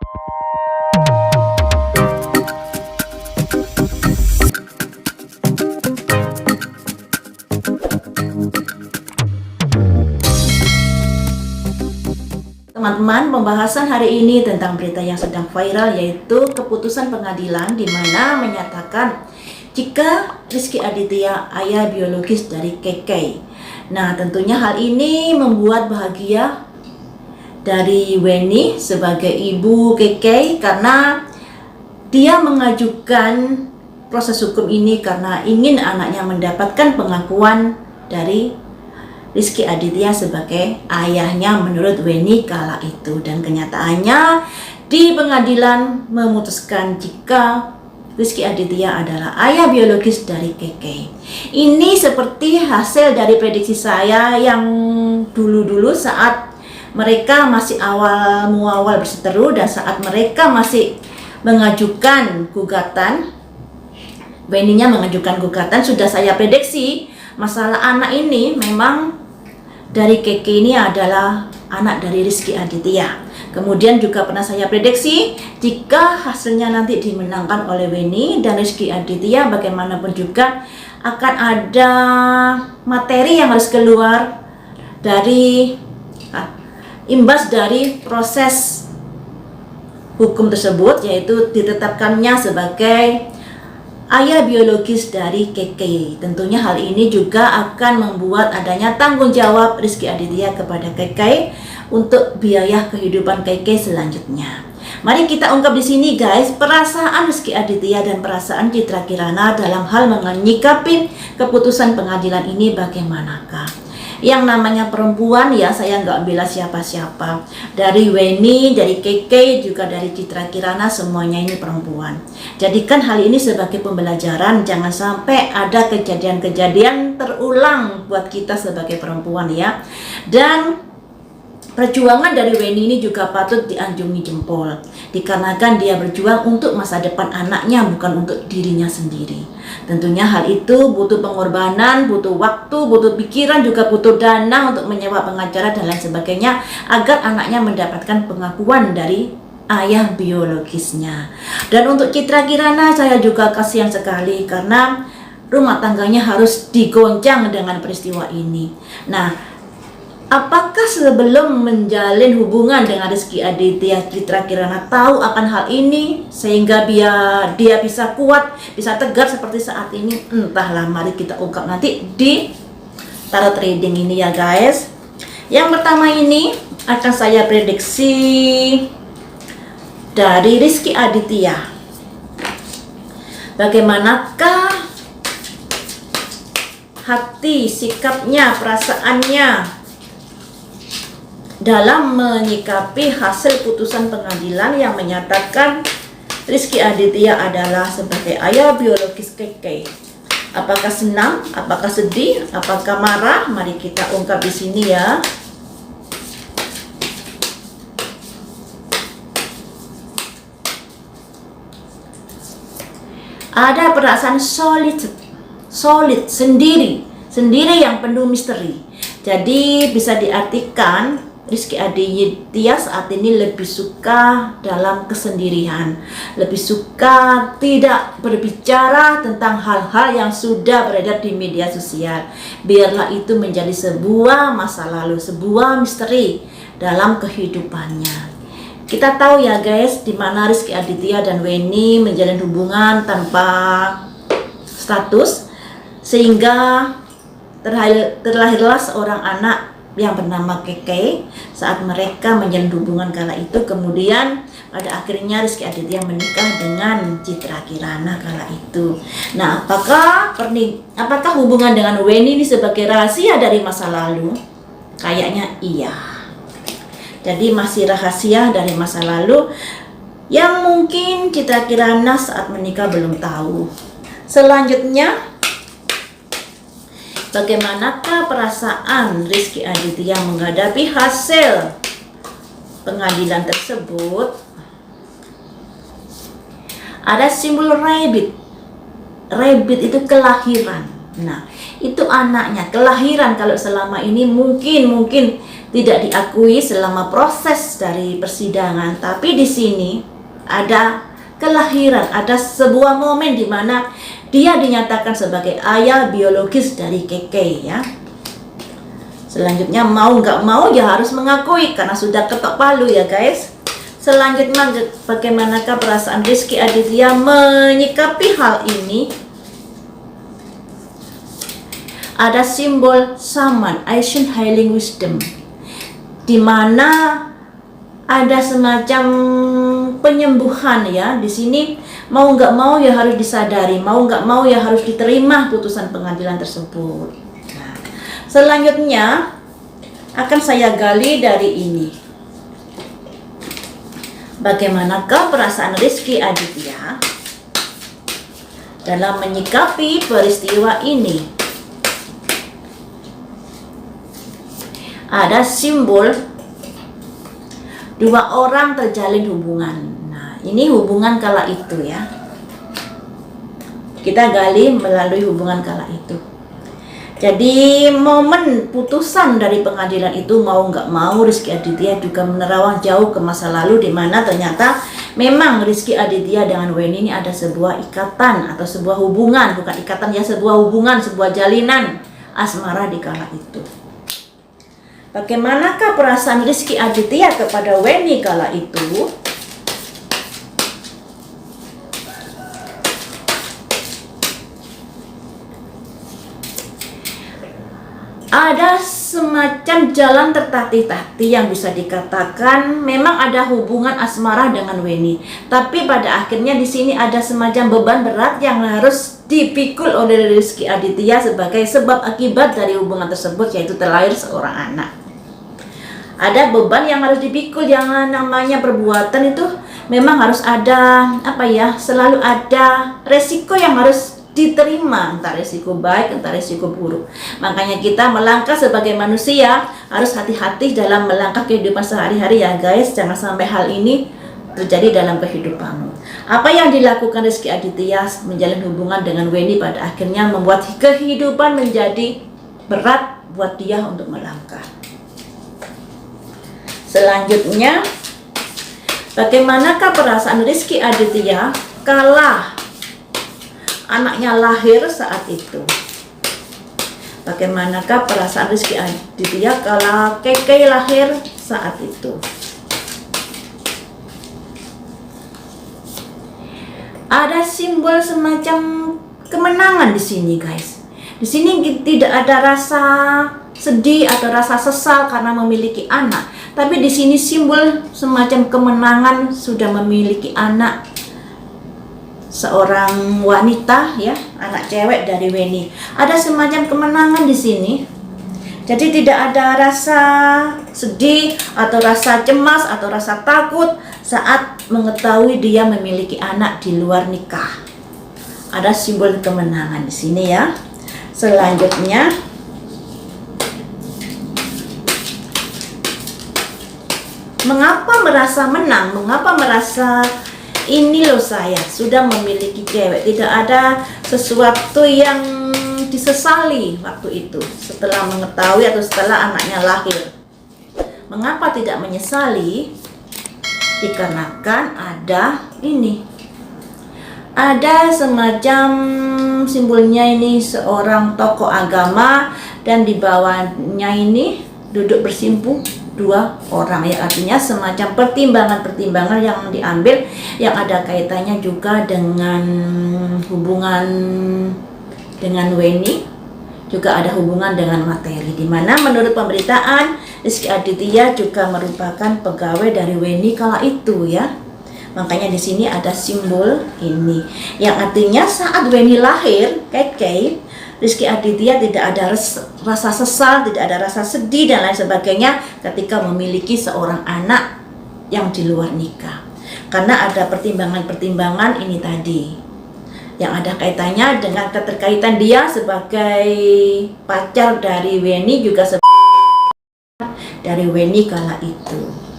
Teman-teman, pembahasan hari ini tentang berita yang sedang viral, yaitu keputusan pengadilan di mana menyatakan jika Rizky Aditya ayah biologis dari Keke. Nah, tentunya hal ini membuat bahagia dari Weni sebagai ibu Keke karena dia mengajukan proses hukum ini karena ingin anaknya mendapatkan pengakuan dari Rizky Aditya sebagai ayahnya menurut Weni kala itu. Dan kenyataannya di pengadilan memutuskan jika Rizky Aditya adalah ayah biologis dari Keke. Ini seperti hasil dari prediksi saya yang dulu-dulu saat mereka masih awal berseteru dan saat mereka masih mengajukan gugatan, Weninya mengajukan gugatan, sudah saya prediksi masalah anak ini memang dari Keke ini adalah anak dari Rizky Aditya. Kemudian juga pernah saya prediksi jika hasilnya nanti dimenangkan oleh Weni dan Rizky Aditya, bagaimanapun juga akan ada materi yang harus keluar dari imbas dari proses hukum tersebut, yaitu ditetapkannya sebagai ayah biologis dari Keke. Tentunya hal ini juga akan membuat adanya tanggung jawab Rizky Aditya kepada Keke untuk biaya kehidupan Keke selanjutnya. Mari kita ungkap di sini guys, perasaan Rizky Aditya dan perasaan Citra Kirana dalam hal menyikapi keputusan pengadilan ini bagaimanakah. Yang namanya perempuan ya, saya nggak bela siapa-siapa. Dari Weni, dari Keke, juga dari Citra Kirana, semuanya ini perempuan. Jadikan hal ini sebagai pembelajaran, jangan sampai ada kejadian-kejadian terulang buat kita sebagai perempuan ya. Dan perjuangan dari Weni ini juga patut dianjungi jempol, dikarenakan dia berjuang untuk masa depan anaknya, bukan untuk dirinya sendiri. Tentunya hal itu butuh pengorbanan, butuh waktu, butuh pikiran, juga butuh dana untuk menyewa pengacara dan lain sebagainya agar anaknya mendapatkan pengakuan dari ayah biologisnya. Dan untuk Citra Kirana saya juga kasihan sekali karena rumah tangganya harus digoncang dengan peristiwa ini. Nah, apakah sebelum menjalin hubungan dengan Rizky Aditya, Citra Kirana tahu akan hal ini sehingga dia bisa kuat, bisa tegar seperti saat ini? Entahlah, mari kita ungkap nanti di tarot reading ini ya guys. Yang pertama ini akan saya prediksi dari Rizky Aditya. Bagaimanakah hati, sikapnya, perasaannya dalam menyikapi hasil putusan pengadilan yang menyatakan Rizky Aditya adalah sebagai ayah biologis Keke. Apakah senang? Apakah sedih? Apakah marah? Mari kita ungkap di sini ya. Ada perasaan solid sendiri yang penuh misteri. Jadi bisa diartikan Rizky Aditya saat ini lebih suka dalam kesendirian, lebih suka tidak berbicara tentang hal-hal yang sudah beredar di media sosial. Biarlah itu menjadi sebuah masa lalu, sebuah misteri dalam kehidupannya. Kita tahu ya guys, di mana Rizky Aditya dan Weni menjalin hubungan tanpa status, sehingga terlahirlah seorang anak yang bernama Keke. Saat mereka menjalin hubungan kala itu, kemudian pada akhirnya Rizky Aditya menikah dengan Citra Kirana kala itu. Nah, apakah hubungan dengan Weni ini sebagai rahasia dari masa lalu? Kayaknya iya. Jadi masih rahasia dari masa lalu yang mungkin Citra Kirana saat menikah belum tahu. Selanjutnya, bagaimanakah perasaan Rizky Aditya menghadapi hasil pengadilan tersebut? Ada simbol rabbit. Rabbit itu kelahiran. Nah, itu anaknya, kelahiran. Kalau selama ini mungkin tidak diakui selama proses dari persidangan, tapi di sini ada kelahiran, ada sebuah momen di mana dia dinyatakan sebagai ayah biologis dari Keke ya. Selanjutnya mau nggak mau ya harus mengakui karena sudah ketok palu ya guys. Selanjutnya bagaimanakah perasaan Rizky Aditya menyikapi hal ini? Ada simbol Saman, Ancient Healing Wisdom, di mana ada semacam penyembuhan ya. Di sini mau nggak mau ya harus disadari, mau nggak mau ya harus diterima putusan pengadilan tersebut. Nah, selanjutnya akan saya gali dari ini. Bagaimanakah perasaan Rizky Aditya dalam menyikapi peristiwa ini? Ada simbol dua orang terjalin hubungan. Nah, ini hubungan kala itu ya. Kita gali melalui hubungan kala itu. Jadi momen putusan dari pengadilan itu mau nggak mau Rizky Aditya juga menerawang jauh ke masa lalu, di mana ternyata memang Rizky Aditya dengan Weni ini ada sebuah ikatan atau sebuah hubungan, bukan ikatan ya, sebuah hubungan, sebuah jalinan asmara di kala itu. Bagaimanakah perasaan Rizky Aditya kepada Weni kala itu? Ada semacam jalan tertatih-tatih yang bisa dikatakan memang ada hubungan asmara dengan Weni, tapi pada akhirnya di sini ada semacam beban berat yang harus dipikul oleh Rizky Aditya sebagai sebab akibat dari hubungan tersebut, yaitu terlahir seorang anak. Ada beban yang harus dipikul, yang namanya perbuatan itu memang harus ada selalu ada resiko yang harus diterima, entah resiko baik, entah resiko buruk. Makanya kita melangkah sebagai manusia harus hati-hati dalam melangkah kehidupan sehari-hari ya guys. Jangan sampai hal ini terjadi dalam kehidupanmu. Apa yang dilakukan Rizky Aditya menjalin hubungan dengan Weni pada akhirnya membuat kehidupan menjadi berat buat dia untuk melangkah. Selanjutnya, bagaimanakah perasaan Rizky Aditya kala anaknya lahir saat itu? Bagaimanakah perasaan Rizky Aditya kala Keke lahir saat itu? Ada simbol semacam kemenangan di sini guys. Di sini tidak ada rasa sedih atau rasa sesal karena memiliki anak, tapi di sini simbol semacam kemenangan sudah memiliki anak, seorang wanita ya, anak cewek dari Weni. Ada semacam kemenangan di sini. Jadi tidak ada rasa sedih atau rasa cemas atau rasa takut saat mengetahui dia memiliki anak di luar nikah. Ada simbol kemenangan di sini ya. Selanjutnya, mengapa merasa menang? Mengapa merasa ini loh saya sudah memiliki cewek? Tidak ada sesuatu yang disesali waktu itu setelah mengetahui atau setelah anaknya lahir. Mengapa tidak menyesali? Dikarenakan ada ini. Ada semacam simbolnya ini seorang tokoh agama dan di bawahnya ini duduk bersimpuh dua orang ya, artinya semacam pertimbangan-pertimbangan yang diambil yang ada kaitannya juga dengan hubungan dengan Weni, juga ada hubungan dengan materi, di mana menurut pemberitaan Rizky Aditya juga merupakan pegawai dari Weni kala itu ya. Makanya di sini ada simbol ini yang artinya saat Weni lahir, Keke, Rizky Aditya tidak ada rasa sesal, tidak ada rasa sedih dan lain sebagainya ketika memiliki seorang anak yang di luar nikah. Karena ada pertimbangan-pertimbangan ini tadi yang ada kaitannya dengan keterkaitan dia sebagai pacar dari Weni, juga dari Weni kala itu.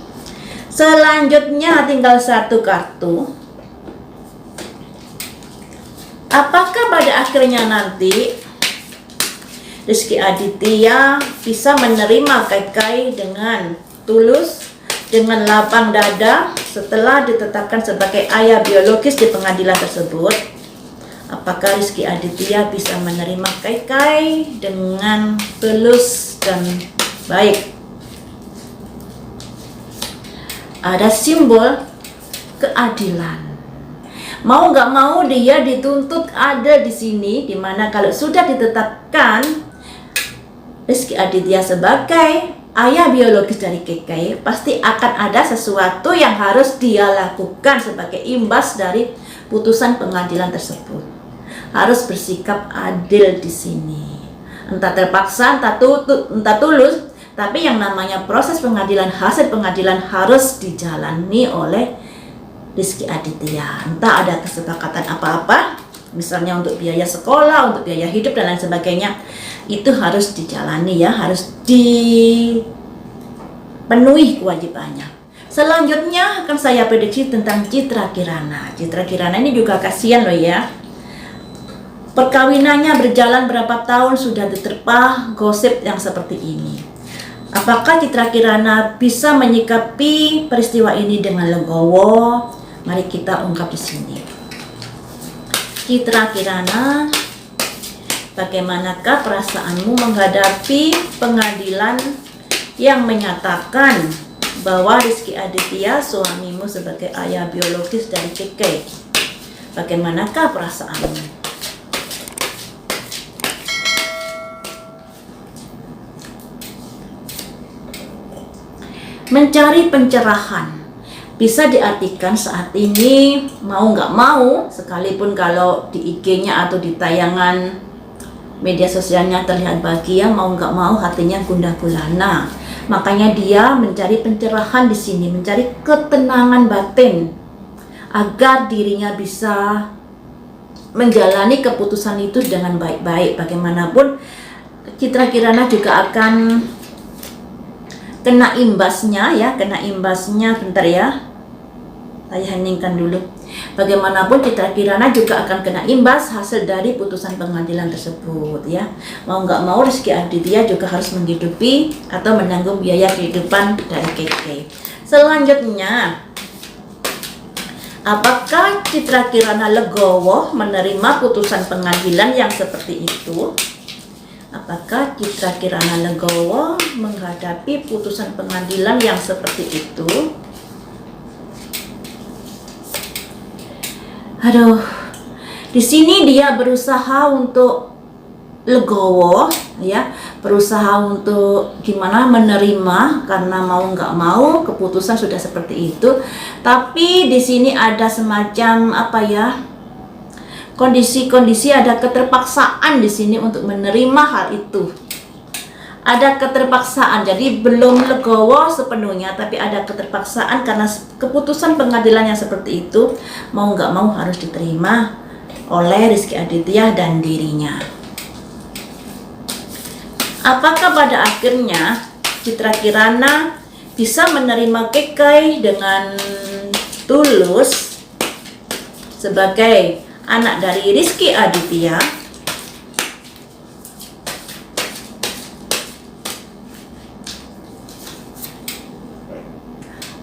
Selanjutnya tinggal satu kartu. Apakah pada akhirnya nanti Rizky Aditya bisa menerima Kai dengan tulus, dengan lapang dada setelah ditetapkan sebagai ayah biologis di pengadilan tersebut. Apakah Rizky Aditya bisa menerima Kai dengan tulus dan baik? Ada simbol keadilan. Mau nggak mau dia dituntut ada di sini, dimana kalau sudah ditetapkan Rizky Aditya sebagai ayah biologis dari Kai, pasti akan ada sesuatu yang harus dia lakukan sebagai imbas dari putusan pengadilan tersebut. Harus bersikap adil di sini. Entah terpaksa, entah tulus, tapi yang namanya proses pengadilan, hasil pengadilan harus dijalani oleh Rizky Aditya. Entah ada kesepakatan apa-apa, misalnya untuk biaya sekolah, untuk biaya hidup dan lain sebagainya, itu harus dijalani ya, harus dipenuhi kewajibannya. Selanjutnya akan saya prediksi tentang Citra Kirana. Citra Kirana ini juga kasihan loh ya. Perkawinannya berjalan berapa tahun sudah diterpa gosip yang seperti ini. Apakah Citra Kirana bisa menyikapi peristiwa ini dengan legowo? Mari kita ungkap di sini. Citra Kirana, bagaimanakah perasaanmu menghadapi pengadilan yang menyatakan bahwa Rizky Aditya suamimu sebagai ayah biologis dari Kai? Bagaimanakah perasaanmu? Mencari pencerahan bisa diartikan saat ini mau nggak mau, sekalipun kalau di IG-nya atau di tayangan media sosialnya terlihat bahagia, mau nggak mau hatinya gundah gulana. Makanya dia mencari pencerahan di sini, mencari ketenangan batin agar dirinya bisa menjalani keputusan itu dengan baik-baik. Bagaimanapun Citra Kirana juga akan kena imbasnya ya, bentar ya, saya heningkan dulu. Bagaimanapun Citra Kirana juga akan kena imbas hasil dari putusan pengadilan tersebut ya. Mau nggak mau Rizky Aditya juga harus menghidupi atau menanggung biaya kehidupan dari Kai. Selanjutnya, apakah Citra Kirana legowo menerima putusan pengadilan yang seperti itu? Apakah Citra Kirana legowo menghadapi putusan pengadilan yang seperti itu? Aduh, di sini dia berusaha untuk legowo, ya, berusaha untuk gimana menerima karena mau nggak mau keputusan sudah seperti itu. Tapi di sini ada semacam apa ya? Kondisi-kondisi, ada keterpaksaan di sini untuk menerima hal itu. Ada keterpaksaan, jadi belum legowo sepenuhnya, tapi ada keterpaksaan karena keputusan pengadilan yang seperti itu mau nggak mau harus diterima oleh Rizky Aditya dan dirinya. Apakah pada akhirnya Citra Kirana bisa menerima Kai dengan tulus sebagai anak dari Rizky Aditya?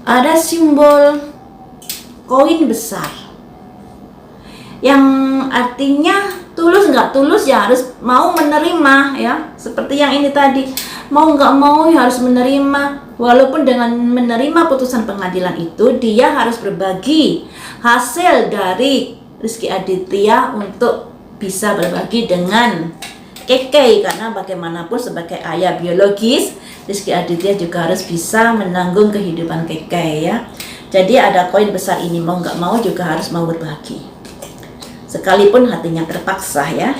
Ada simbol koin besar yang artinya tulus nggak tulus ya harus mau menerima ya, seperti yang ini tadi, mau nggak mau ya harus menerima. Walaupun dengan menerima putusan pengadilan itu dia harus berbagi hasil dari Rizky Aditya untuk bisa berbagi dengan Kai, karena bagaimanapun sebagai ayah biologis Rizky Aditya juga harus bisa menanggung kehidupan Kai ya. Jadi ada koin besar ini, mau nggak mau juga harus mau berbagi, sekalipun hatinya terpaksa ya.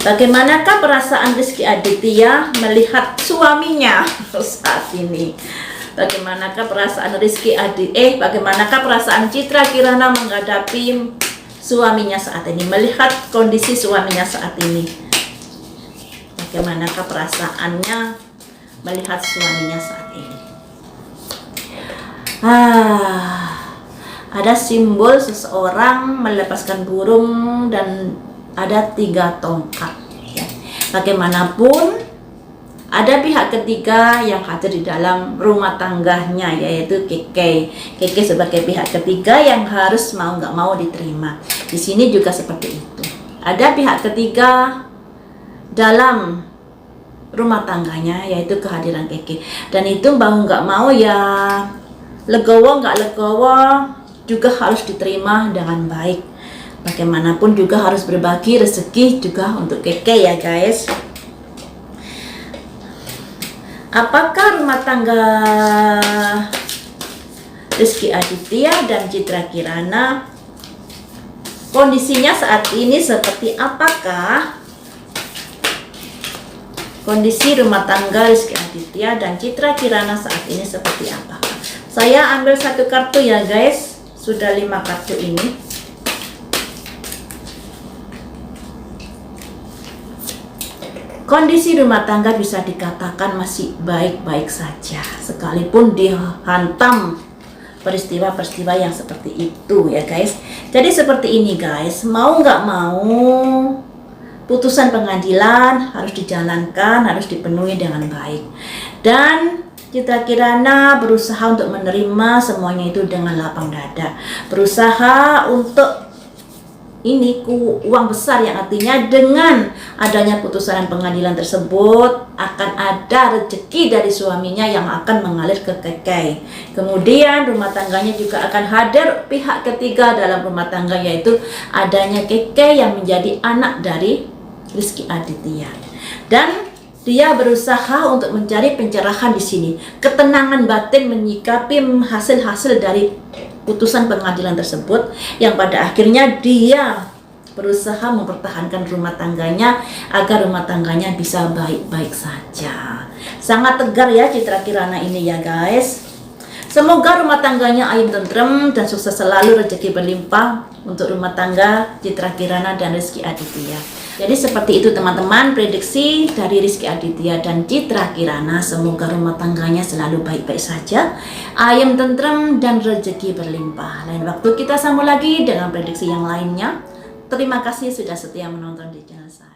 Bagaimanakah perasaan Rizky Aditya melihat suaminya saat ini? Bagaimanakah perasaan bagaimanakah perasaan Citra Kirana menghadapi suaminya saat ini, melihat kondisi suaminya saat ini? Bagaimanakah perasaannya melihat suaminya saat ini? Ada simbol seseorang melepaskan burung dan ada 3 tongkat ya. Bagaimanapun ada pihak ketiga yang hadir di dalam rumah tangganya, yaitu Keke. Keke sebagai pihak ketiga yang harus mau nggak mau diterima. Di sini juga seperti itu. Ada pihak ketiga dalam rumah tangganya, yaitu kehadiran Keke. Dan itu mau nggak mau ya, legowo nggak legowo juga harus diterima dengan baik. Bagaimanapun juga harus berbagi rezeki juga untuk Keke ya guys. Apakah rumah tangga Rizky Aditya dan Citra Kirana kondisinya saat ini seperti apakah? Kondisi rumah tangga Rizky Aditya dan Citra Kirana saat ini seperti apakah? Saya ambil satu kartu ya guys. Sudah 5 kartu ini. Kondisi rumah tangga bisa dikatakan masih baik-baik saja, sekalipun dihantam peristiwa-peristiwa yang seperti itu ya guys. Jadi seperti ini guys, mau nggak mau putusan pengadilan harus dijalankan, harus dipenuhi dengan baik. Dan Citra Kirana berusaha untuk menerima semuanya itu dengan lapang dada, berusaha untuk uang besar, yang artinya dengan adanya putusan pengadilan tersebut akan ada rezeki dari suaminya yang akan mengalir ke Keke. Kemudian rumah tangganya juga akan hadir pihak ketiga dalam rumah tangga, yaitu adanya Keke yang menjadi anak dari Rizky Aditya. Dan dia berusaha untuk mencari pencerahan di sini, ketenangan batin menyikapi hasil-hasil dari putusan pengadilan tersebut, yang pada akhirnya dia berusaha mempertahankan rumah tangganya agar rumah tangganya bisa baik-baik saja. Sangat tegar ya Citra Kirana ini ya guys. Semoga rumah tangganya ayem tentrem dan sukses selalu, rezeki berlimpah untuk rumah tangga Citra Kirana dan Rizky Aditya. Jadi seperti itu teman-teman, prediksi dari Rizky Aditya dan Citra Kirana. Semoga rumah tangganya selalu baik-baik saja, ayem tentrem dan rezeki berlimpah. Lain waktu kita sambung lagi dengan prediksi yang lainnya. Terima kasih sudah setia menonton di channel saya.